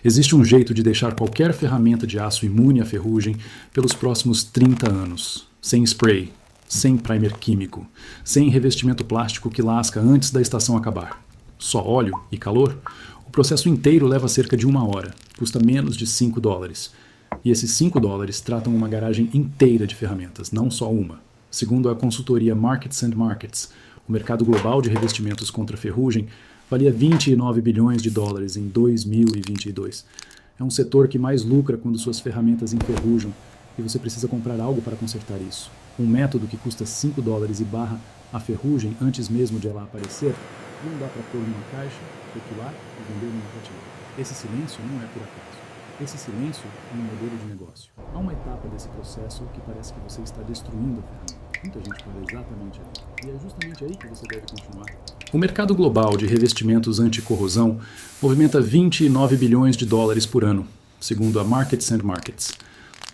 Existe um jeito de deixar qualquer ferramenta de aço imune à ferrugem pelos próximos 30 anos. Sem spray, sem primer químico, sem revestimento plástico que lasca antes da estação acabar. Só óleo e calor? O processo inteiro leva cerca de 1 hora, custa menos de $5. E esses $5 tratam uma garagem inteira de ferramentas, não só uma. Segundo a consultoria Markets and Markets, o mercado global de revestimentos contra ferrugem valia $29 bilhões em 2022. É um setor que mais lucra quando suas ferramentas enferrujam e você precisa comprar algo para consertar isso. Um método que custa $5 e barra a ferrugem antes mesmo de ela aparecer, não dá para pôr numa caixa, rotular e vender numa prateleira. Esse silêncio não é por acaso. Esse silêncio é um modelo de negócio. Há uma etapa desse processo que parece que você está destruindo a ferramenta. Muita gente para exatamente aí. E é justamente aí que você deve continuar. O mercado global de revestimentos anti-corrosão movimenta $29 bilhões por ano, segundo a Markets and Markets.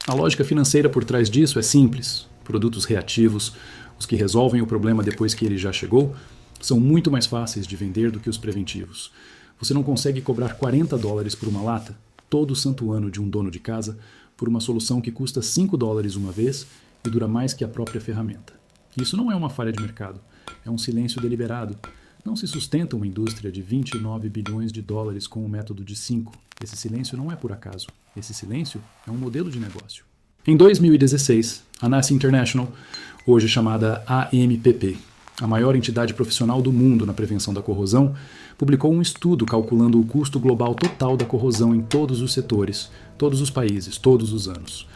A lógica financeira por trás disso é simples. Produtos reativos, os que resolvem o problema depois que ele já chegou, são muito mais fáceis de vender do que os preventivos. Você não consegue cobrar $40 por uma lata, todo santo ano de um dono de casa, por uma solução que custa $5 uma vez e dura mais que a própria ferramenta. Isso não é uma falha de mercado, é um silêncio deliberado. Não se sustenta uma indústria de $29 bilhões com o método de 5. Esse silêncio não é por acaso. Esse silêncio é um modelo de negócio. Em 2016, a NASA International, hoje chamada AMPP, a maior entidade profissional do mundo na prevenção da corrosão, publicou um estudo calculando o custo global total da corrosão em todos os setores, todos os países, todos os anos.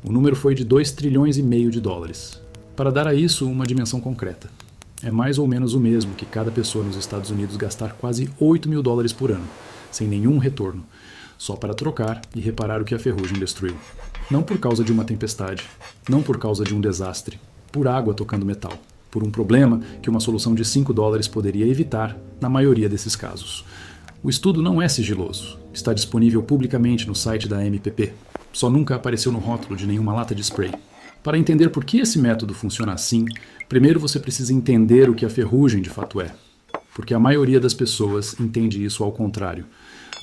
O número foi de $2,5 trilhões. Para dar a isso uma dimensão concreta, é mais ou menos o mesmo que cada pessoa nos Estados Unidos gastar quase $8 mil por ano, sem nenhum retorno, só para trocar e reparar o que a ferrugem destruiu. Não por causa de uma tempestade, não por causa de um desastre, por água tocando metal, por um problema que uma solução de $5 poderia evitar na maioria desses casos. O estudo não é sigiloso, está disponível publicamente no site da AMPP, só nunca apareceu no rótulo de nenhuma lata de spray. Para entender por que esse método funciona assim, primeiro você precisa entender o que a ferrugem de fato é, porque a maioria das pessoas entende isso ao contrário.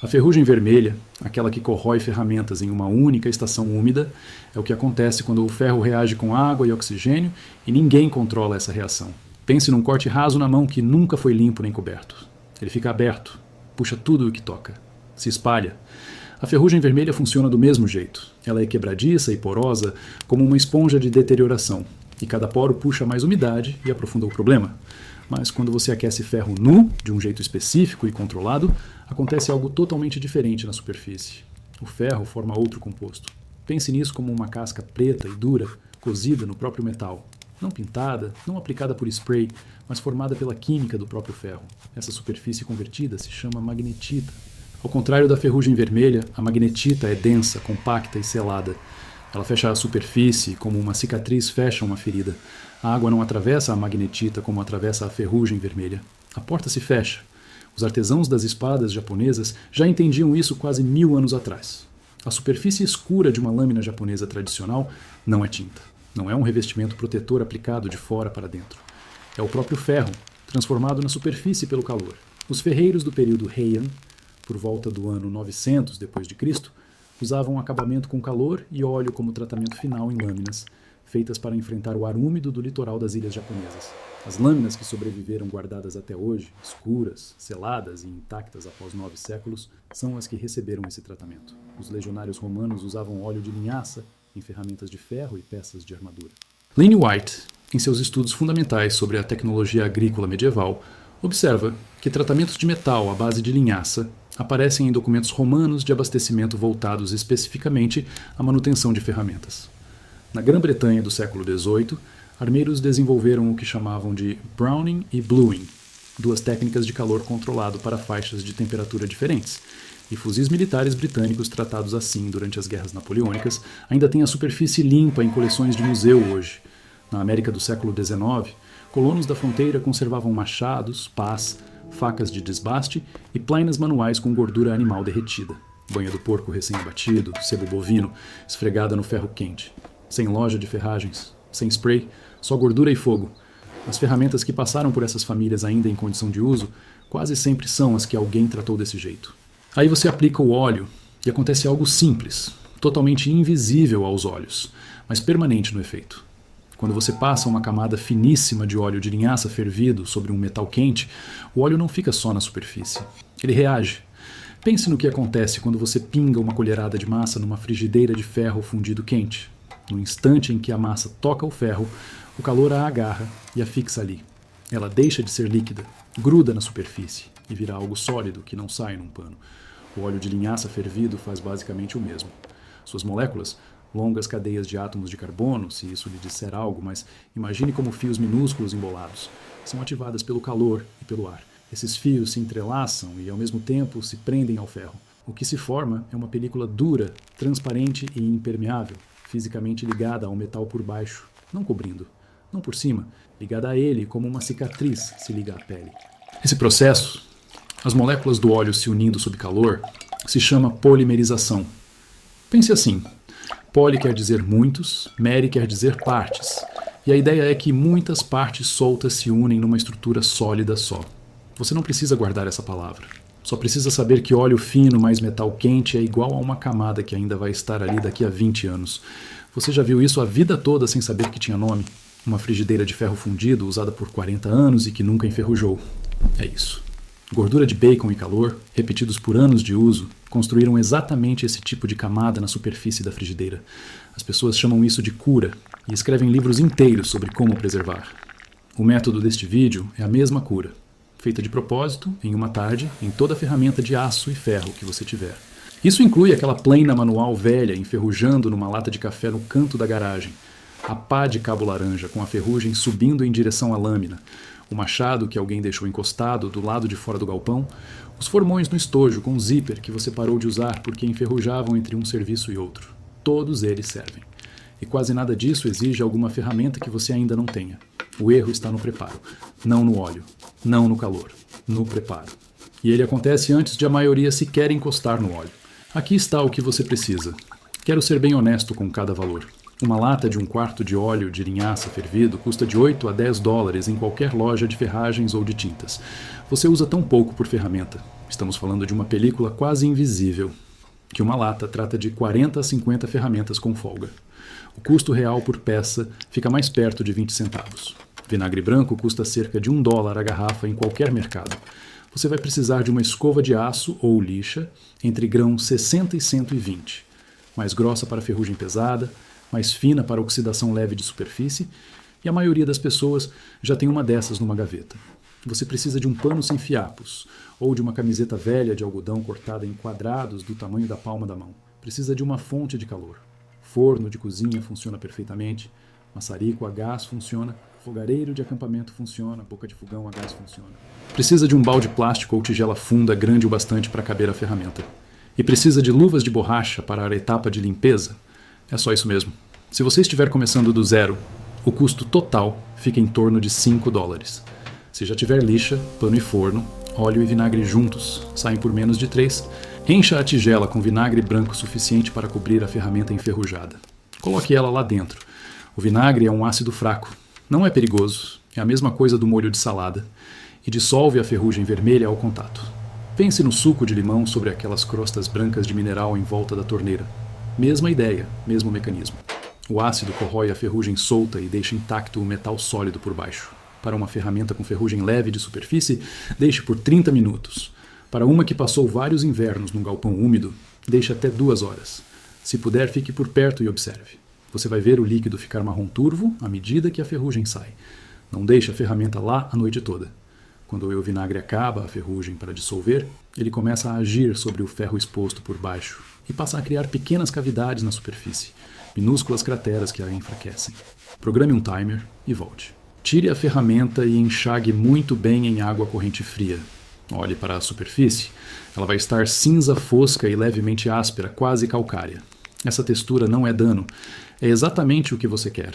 A ferrugem vermelha, aquela que corrói ferramentas em uma única estação úmida, é o que acontece quando o ferro reage com água e oxigênio e ninguém controla essa reação. Pense num corte raso na mão que nunca foi limpo nem coberto. Ele fica aberto, puxa tudo o que toca, se espalha. A ferrugem vermelha funciona do mesmo jeito. Ela é quebradiça e porosa, como uma esponja de deterioração, e cada poro puxa mais umidade e aprofunda o problema. Mas quando você aquece ferro nu, de um jeito específico e controlado, acontece algo totalmente diferente na superfície. O ferro forma outro composto. Pense nisso como uma casca preta e dura, cozida no próprio metal. Não pintada, não aplicada por spray, mas formada pela química do próprio ferro. Essa superfície convertida se chama magnetita. Ao contrário da ferrugem vermelha, a magnetita é densa, compacta e selada. Ela fecha a superfície como uma cicatriz fecha uma ferida. A água não atravessa a magnetita como atravessa a ferrugem vermelha. A porta se fecha. Os artesãos das espadas japonesas já entendiam isso quase 1000 anos atrás. A superfície escura de uma lâmina japonesa tradicional não é tinta. Não é um revestimento protetor aplicado de fora para dentro. É o próprio ferro, transformado na superfície pelo calor. Os ferreiros do período Heian, por volta do ano 900 d.C., usavam acabamento com calor e óleo como tratamento final em lâminas, feitas para enfrentar o ar úmido do litoral das ilhas japonesas. As lâminas que sobreviveram guardadas até hoje, escuras, seladas e intactas após 9 séculos, são as que receberam esse tratamento. Os legionários romanos usavam óleo de linhaça em ferramentas de ferro e peças de armadura. Lane White, em seus estudos fundamentais sobre a tecnologia agrícola medieval, observa que tratamentos de metal à base de linhaça aparecem em documentos romanos de abastecimento voltados especificamente à manutenção de ferramentas. Na Grã-Bretanha do século XVIII, armeiros desenvolveram o que chamavam de browning e bluing, duas técnicas de calor controlado para faixas de temperatura diferentes, e fuzis militares britânicos tratados assim durante as guerras napoleônicas ainda têm a superfície limpa em coleções de museu hoje. Na América do século XIX, colonos da fronteira conservavam machados, pás, facas de desbaste e plainas manuais com gordura animal derretida, banha do porco recém-abatido, sebo bovino, esfregada no ferro quente. Sem loja de ferragens, sem spray, só gordura e fogo. As ferramentas que passaram por essas famílias ainda em condição de uso quase sempre são as que alguém tratou desse jeito. Aí você aplica o óleo E acontece algo simples, totalmente invisível aos olhos, mas permanente no efeito. Quando você passa uma camada finíssima de óleo de linhaça fervido sobre um metal quente, o óleo não fica só na superfície. Ele reage. Pense no que acontece quando você pinga uma colherada de massa numa frigideira de ferro fundido quente. No instante em que a massa toca o ferro, o calor a agarra e a fixa ali. Ela deixa de ser líquida, gruda na superfície e vira algo sólido que não sai num pano. O óleo de linhaça fervido faz basicamente o mesmo. Suas moléculas, longas cadeias de átomos de carbono, se isso lhe disser algo, mas imagine como fios minúsculos embolados, são ativadas pelo calor e pelo ar. Esses fios se entrelaçam e, ao mesmo tempo, se prendem ao ferro. O que se forma é uma película dura, transparente e impermeável, fisicamente ligada ao metal por baixo, não cobrindo, não por cima, ligada a ele como uma cicatriz se liga à pele. Esse processo, as moléculas do óleo se unindo sob calor, se chama polimerização. Pense assim, poly quer dizer muitos, meri quer dizer partes, e a ideia é que muitas partes soltas se unem numa estrutura sólida só. Você não precisa guardar essa palavra. Só precisa saber que óleo fino mais metal quente é igual a uma camada que ainda vai estar ali daqui a 20 anos. Você já viu isso a vida toda sem saber que tinha nome? Uma frigideira de ferro fundido usada por 40 anos e que nunca enferrujou. É isso. Gordura de bacon e calor, repetidos por anos de uso, construíram exatamente esse tipo de camada na superfície da frigideira. As pessoas chamam isso de cura e escrevem livros inteiros sobre como preservar. O método deste vídeo é a mesma cura, feita de propósito, em uma tarde, em toda a ferramenta de aço e ferro que você tiver. Isso inclui aquela plena manual velha enferrujando numa lata de café no canto da garagem, a pá de cabo laranja com a ferrugem subindo em direção à lâmina, o machado que alguém deixou encostado do lado de fora do galpão, os formões no estojo com zíper que você parou de usar porque enferrujavam entre um serviço e outro. Todos eles servem. E quase nada disso exige alguma ferramenta que você ainda não tenha. O erro está no preparo, não no óleo, não no calor, no preparo. E ele acontece antes de a maioria sequer encostar no óleo. Aqui está o que você precisa. Quero ser bem honesto com cada valor. Uma lata de 1/4 de óleo de linhaça fervido custa de 8 a 10 dólares em qualquer loja de ferragens ou de tintas. Você usa tão pouco por ferramenta. Estamos falando de uma película quase invisível, que uma lata trata de 40 a 50 ferramentas com folga. O custo real por peça fica mais perto de 20 centavos. Vinagre branco custa cerca de $1 a garrafa em qualquer mercado. Você vai precisar de uma escova de aço ou lixa entre grãos 60 e 120, mais grossa para ferrugem pesada, mais fina para oxidação leve de superfície, e a maioria das pessoas já tem uma dessas numa gaveta. Você precisa de um pano sem fiapos, ou de uma camiseta velha de algodão cortada em quadrados do tamanho da palma da mão. Precisa de uma fonte de calor. Forno de cozinha funciona perfeitamente, maçarico a gás funciona, fogareiro de acampamento funciona, boca de fogão a gás funciona. Precisa de um balde plástico ou tigela funda grande o bastante para caber a ferramenta. E precisa de luvas de borracha para a etapa de limpeza. É só isso mesmo. Se você estiver começando do zero, o custo total fica em torno de 5 dólares. Se já tiver lixa, pano e forno, óleo e vinagre juntos, saem por menos de 3. Encha a tigela com vinagre branco suficiente para cobrir a ferramenta enferrujada. Coloque ela lá dentro. O vinagre é um ácido fraco. Não é perigoso. É a mesma coisa do molho de salada. E dissolve a ferrugem vermelha ao contato. Pense no suco de limão sobre aquelas crostas brancas de mineral em volta da torneira. Mesma ideia, mesmo mecanismo. O ácido corrói a ferrugem solta e deixa intacto o metal sólido por baixo. Para uma ferramenta com ferrugem leve de superfície, deixe por 30 minutos. Para uma que passou vários invernos num galpão úmido, deixe até 2 horas. Se puder, fique por perto e observe. Você vai ver o líquido ficar marrom turvo à medida que a ferrugem sai. Não deixe a ferramenta lá a noite toda. Quando o vinagre acaba a ferrugem para dissolver, ele começa a agir sobre o ferro exposto por baixo e passa a criar pequenas cavidades na superfície, minúsculas crateras que a enfraquecem. Programe um timer e volte. Tire a ferramenta e enxague muito bem em água corrente fria. Olhe para a superfície. Ela vai estar cinza fosca e levemente áspera, quase calcária. Essa textura não é dano. É exatamente o que você quer.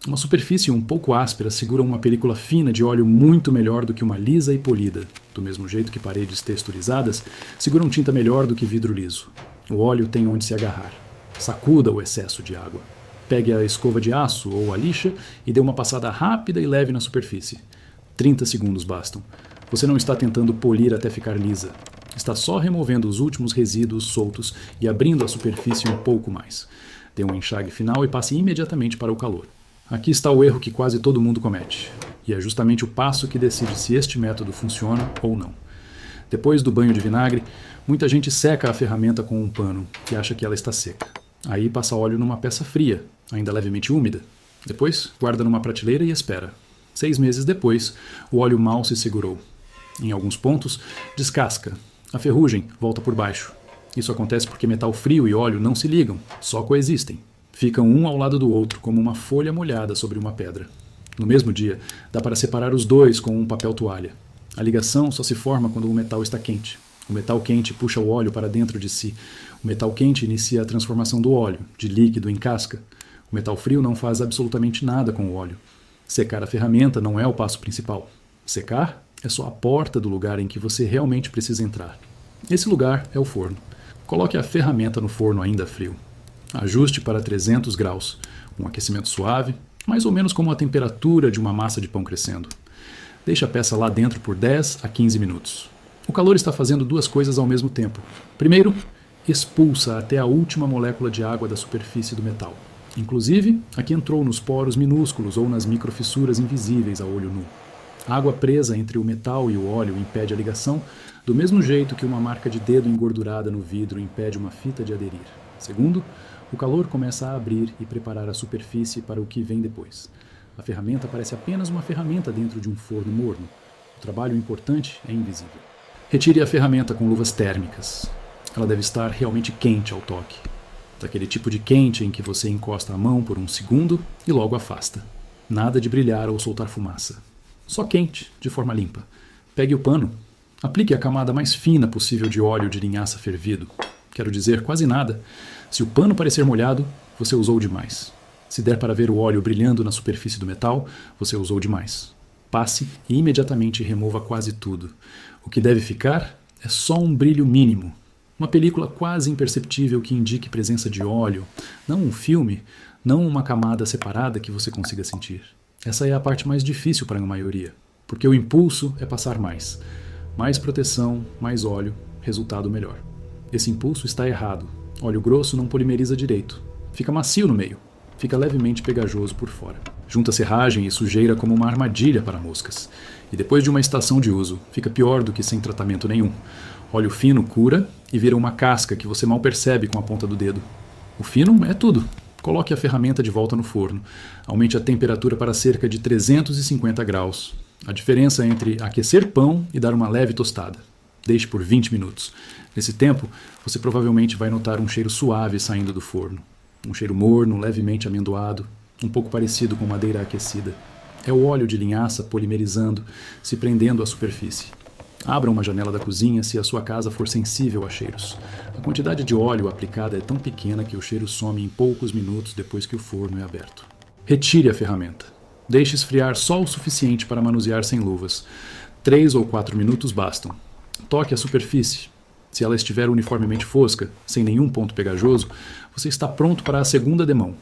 Uma superfície um pouco áspera segura uma película fina de óleo muito melhor do que uma lisa e polida, do mesmo jeito que paredes texturizadas seguram tinta melhor do que vidro liso. O óleo tem onde se agarrar. Sacuda o excesso de água. Pegue a escova de aço ou a lixa e dê uma passada rápida e leve na superfície. 30 segundos bastam. Você não está tentando polir até ficar lisa. Está só removendo os últimos resíduos soltos e abrindo a superfície um pouco mais. Dê um enxágue final e passe imediatamente para o calor. Aqui está o erro que quase todo mundo comete, e é justamente o passo que decide se este método funciona ou não. Depois do banho de vinagre, muita gente seca a ferramenta com um pano e acha que ela está seca. Aí passa óleo numa peça fria, ainda levemente úmida. Depois, guarda numa prateleira e espera. 6 meses depois, o óleo mal se segurou. Em alguns pontos, descasca. A ferrugem volta por baixo. Isso acontece porque metal frio e óleo não se ligam, só coexistem. Ficam um ao lado do outro, como uma folha molhada sobre uma pedra. No mesmo dia, dá para separar os dois com um papel toalha. A ligação só se forma quando o metal está quente. O metal quente puxa o óleo para dentro de si. O metal quente inicia a transformação do óleo, de líquido em casca. O metal frio não faz absolutamente nada com o óleo. Secar a ferramenta não é o passo principal. Secar é só a porta do lugar em que você realmente precisa entrar. Esse lugar é o forno. Coloque a ferramenta no forno ainda frio. Ajuste para 300 graus, um aquecimento suave, mais ou menos como a temperatura de uma massa de pão crescendo. Deixe a peça lá dentro por 10 a 15 minutos. O calor está fazendo duas coisas ao mesmo tempo. Primeiro, expulsa até a última molécula de água da superfície do metal. Inclusive, a que entrou nos poros minúsculos ou nas microfissuras invisíveis a olho nu. A água presa entre o metal e o óleo impede a ligação, do mesmo jeito que uma marca de dedo engordurada no vidro impede uma fita de aderir. Segundo, o calor começa a abrir e preparar a superfície para o que vem depois. A ferramenta parece apenas uma ferramenta dentro de um forno morno. O trabalho importante é invisível. Retire a ferramenta com luvas térmicas. Ela deve estar realmente quente ao toque. Daquele tipo de quente em que você encosta a mão por um segundo e logo afasta. Nada de brilhar ou soltar fumaça. Só quente, de forma limpa. Pegue o pano. Aplique a camada mais fina possível de óleo de linhaça fervido. Quero dizer, quase nada. Se o pano parecer molhado, você usou demais. Se der para ver o óleo brilhando na superfície do metal, você usou demais. Passe e imediatamente remova quase tudo. O que deve ficar é só um brilho mínimo. Uma película quase imperceptível que indique presença de óleo. Não um filme, não uma camada separada que você consiga sentir. Essa é a parte mais difícil para a maioria, porque o impulso é passar mais. Mais proteção, mais óleo, resultado melhor. Esse impulso está errado. Óleo grosso não polimeriza direito. Fica macio no meio. Fica levemente pegajoso por fora. Junta serragem e sujeira como uma armadilha para moscas. E depois de uma estação de uso, fica pior do que sem tratamento nenhum. Óleo fino cura e vira uma casca que você mal percebe com a ponta do dedo. O fino é tudo. Coloque a ferramenta de volta no forno. Aumente a temperatura para cerca de 350 graus. A diferença entre aquecer pão e dar uma leve tostada. Deixe por 20 minutos. Nesse tempo, você provavelmente vai notar um cheiro suave saindo do forno. Um cheiro morno, levemente amendoado, um pouco parecido com madeira aquecida. É o óleo de linhaça polimerizando, se prendendo à superfície. Abra uma janela da cozinha se a sua casa for sensível a cheiros. A quantidade de óleo aplicada é tão pequena que o cheiro some em poucos minutos depois que o forno é aberto. Retire a ferramenta. Deixe esfriar só o suficiente para manusear sem luvas. 3 ou 4 minutos bastam. Toque a superfície. Se ela estiver uniformemente fosca, sem nenhum ponto pegajoso, você está pronto para a segunda demão.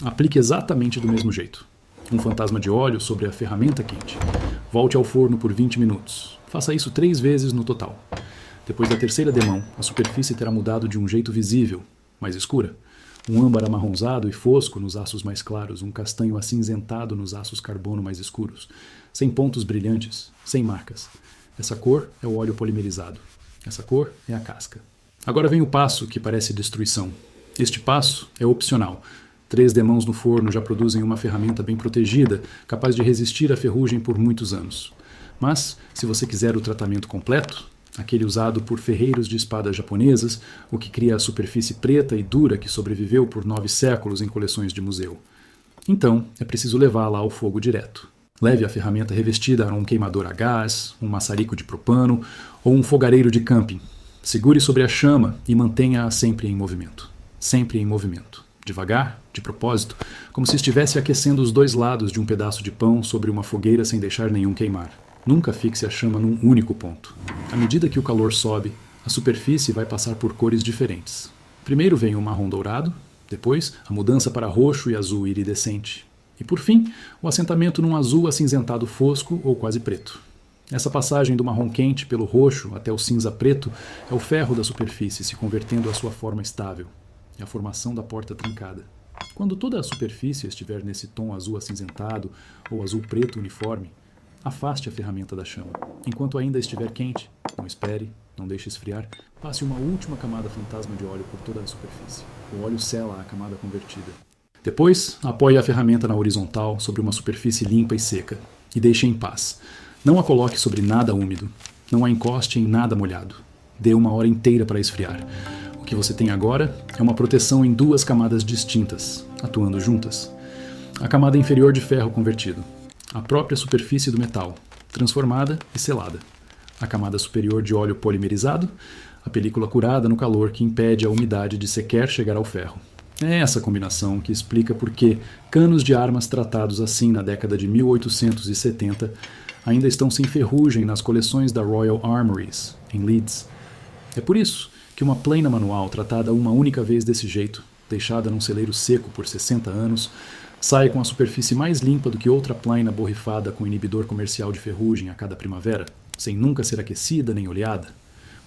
Aplique exatamente do mesmo jeito. Um fantasma de óleo sobre a ferramenta quente. Volte ao forno por 20 minutos. Faça isso 3 vezes no total. Depois da terceira demão, a superfície terá mudado de um jeito visível, mais escura. Um âmbar amarronzado e fosco nos aços mais claros, um castanho acinzentado nos aços carbono mais escuros, sem pontos brilhantes, sem marcas. Essa cor é o óleo polimerizado. Essa cor é a casca. Agora vem o passo que parece destruição. Este passo é opcional. 3 demãos no forno já produzem uma ferramenta bem protegida, capaz de resistir à ferrugem por muitos anos. Mas, se você quiser o tratamento completo, aquele usado por ferreiros de espadas japonesas, o que cria a superfície preta e dura que sobreviveu por 9 séculos em coleções de museu, então é preciso levá-la ao fogo direto. Leve a ferramenta revestida a um queimador a gás, um maçarico de propano ou um fogareiro de camping. Segure sobre a chama e mantenha-a sempre em movimento. Sempre em movimento. Devagar, de propósito, como se estivesse aquecendo os 2 lados de um pedaço de pão sobre uma fogueira sem deixar nenhum queimar. Nunca fixe a chama num único ponto. À medida que o calor sobe, a superfície vai passar por cores diferentes. Primeiro vem o marrom dourado, depois a mudança para roxo e azul iridescente. E por fim, o assentamento num azul acinzentado fosco ou quase preto. Essa passagem do marrom quente pelo roxo até o cinza preto é o ferro da superfície se convertendo à sua forma estável. É a formação da porta trincada. Quando toda a superfície estiver nesse tom azul acinzentado ou azul preto uniforme, afaste a ferramenta da chama. Enquanto ainda estiver quente, não espere, não deixe esfriar, passe uma última camada fantasma de óleo por toda a superfície. O óleo sela a camada convertida. Depois, apoie a ferramenta na horizontal sobre uma superfície limpa e seca e deixe em paz. Não a coloque sobre nada úmido. Não a encoste em nada molhado. Dê uma hora inteira para esfriar. O que você tem agora é uma proteção em duas camadas distintas, atuando juntas. A camada inferior de ferro convertido. A própria superfície do metal, transformada e selada. A camada superior de óleo polimerizado. A película curada no calor que impede a umidade de sequer chegar ao ferro. É essa combinação que explica por que canos de armas tratados assim na década de 1870 ainda estão sem ferrugem nas coleções da Royal Armouries, em Leeds. É por isso que uma plaina manual tratada uma única vez desse jeito, deixada num celeiro seco por 60 anos, sai com a superfície mais limpa do que outra plaina borrifada com inibidor comercial de ferrugem a cada primavera, sem nunca ser aquecida nem oleada.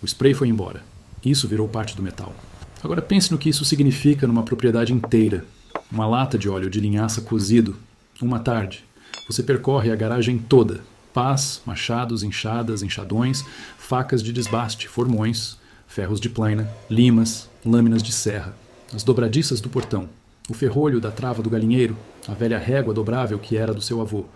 O spray foi embora. Isso virou parte do metal. Agora pense no que isso significa numa propriedade inteira. Uma lata de óleo de linhaça cozido. Uma tarde. Você percorre a garagem toda. Pás, machados, enxadas, enxadões, facas de desbaste, formões, ferros de plaina, limas, lâminas de serra, as dobradiças do portão, o ferrolho da trava do galinheiro, a velha régua dobrável que era do seu avô,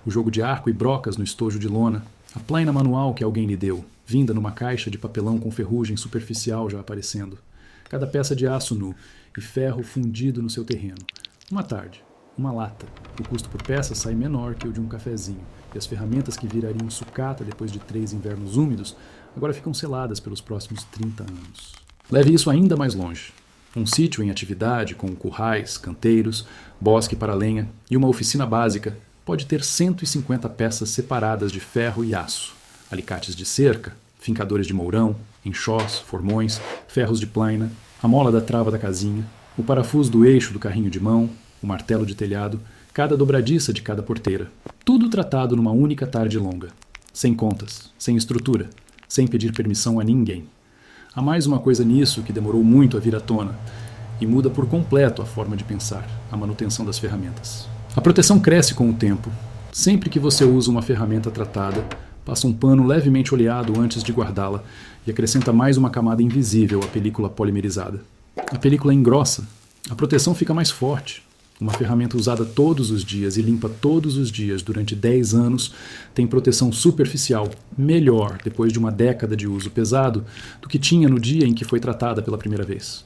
o jogo de arco e brocas no estojo de lona, a plaina manual que alguém lhe deu, vinda numa caixa de papelão com ferrugem superficial já aparecendo, cada peça de aço nu e ferro fundido no seu terreno. Uma tarde, uma lata. O custo por peça sai menor que o de um cafezinho, e as ferramentas que virariam sucata depois de 3 invernos úmidos agora ficam seladas pelos próximos 30 anos. Leve isso ainda mais longe. Um sítio em atividade, com currais, canteiros, bosque para lenha e uma oficina básica, pode ter 150 peças separadas de ferro e aço, alicates de cerca, fincadores de mourão, enxós, formões, ferros de plaina, a mola da trava da casinha, o parafuso do eixo do carrinho de mão, o martelo de telhado, cada dobradiça de cada porteira. Tudo tratado numa única tarde longa. Sem contas, sem estrutura, sem pedir permissão a ninguém. Há mais uma coisa nisso que demorou muito a vir à tona e muda por completo a forma de pensar, a manutenção das ferramentas. A proteção cresce com o tempo. Sempre que você usa uma ferramenta tratada, passa um pano levemente oleado antes de guardá-la e acrescenta mais uma camada invisível à película polimerizada. A película engrossa, a proteção fica mais forte. Uma ferramenta usada todos os dias e limpa todos os dias durante 10 anos tem proteção superficial melhor depois de uma década de uso pesado do que tinha no dia em que foi tratada pela primeira vez.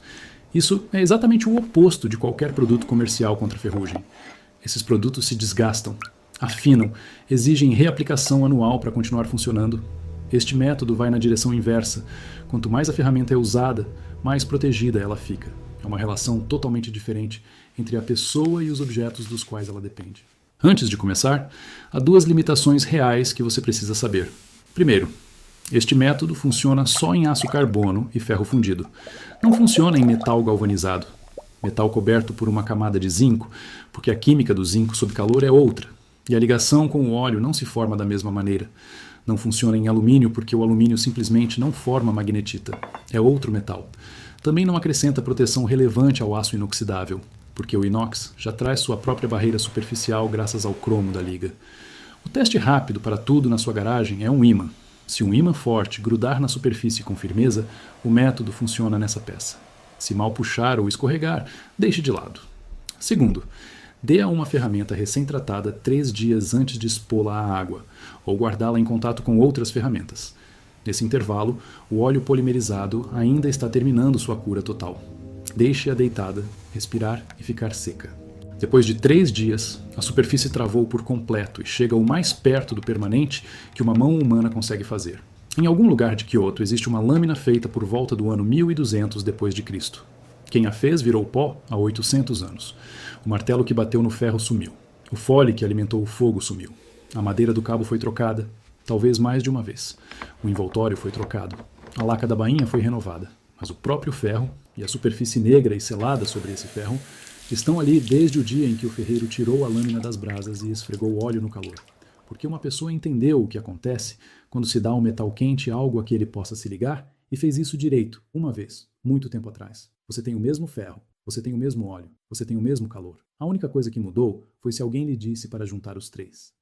Isso é exatamente o oposto de qualquer produto comercial contra ferrugem. Esses produtos se desgastam, afinam, exigem reaplicação anual para continuar funcionando. Este método vai na direção inversa. Quanto mais a ferramenta é usada, mais protegida ela fica. É uma relação totalmente diferente entre a pessoa e os objetos dos quais ela depende. Antes de começar, há 2 limitações reais que você precisa saber. Primeiro, este método funciona só em aço carbono e ferro fundido. Não funciona em metal galvanizado, metal coberto por uma camada de zinco, porque a química do zinco sob calor é outra, e a ligação com o óleo não se forma da mesma maneira. Não funciona em alumínio porque o alumínio simplesmente não forma magnetita. É outro metal. Também não acrescenta proteção relevante ao aço inoxidável, porque o inox já traz sua própria barreira superficial graças ao cromo da liga. O teste rápido para tudo na sua garagem é um ímã. Se um ímã forte grudar na superfície com firmeza, o método funciona nessa peça. Se mal puxar ou escorregar, deixe de lado. Segundo, dê a uma ferramenta recém-tratada 3 dias antes de expô-la à água, ou guardá-la em contato com outras ferramentas. Nesse intervalo, o óleo polimerizado ainda está terminando sua cura total. Deixe-a deitada, respirar e ficar seca. Depois de 3 dias, a superfície travou por completo e chega o mais perto do permanente que uma mão humana consegue fazer. Em algum lugar de Kyoto existe uma lâmina feita por volta do ano 1200 depois de Cristo. Quem a fez virou pó há 800 anos. O martelo que bateu no ferro sumiu. O fole que alimentou o fogo sumiu. A madeira do cabo foi trocada, talvez mais de uma vez. O envoltório foi trocado. A laca da bainha foi renovada. Mas o próprio ferro e a superfície negra e selada sobre esse ferro estão ali desde o dia em que o ferreiro tirou a lâmina das brasas e esfregou o óleo no calor. porque uma pessoa entendeu o que acontece quando se dá um metal quente algo a que ele possa se ligar e fez isso direito, uma vez, muito tempo atrás. Você tem o mesmo ferro, você tem o mesmo óleo, você tem o mesmo calor. A única coisa que mudou foi se alguém lhe disse para juntar os três.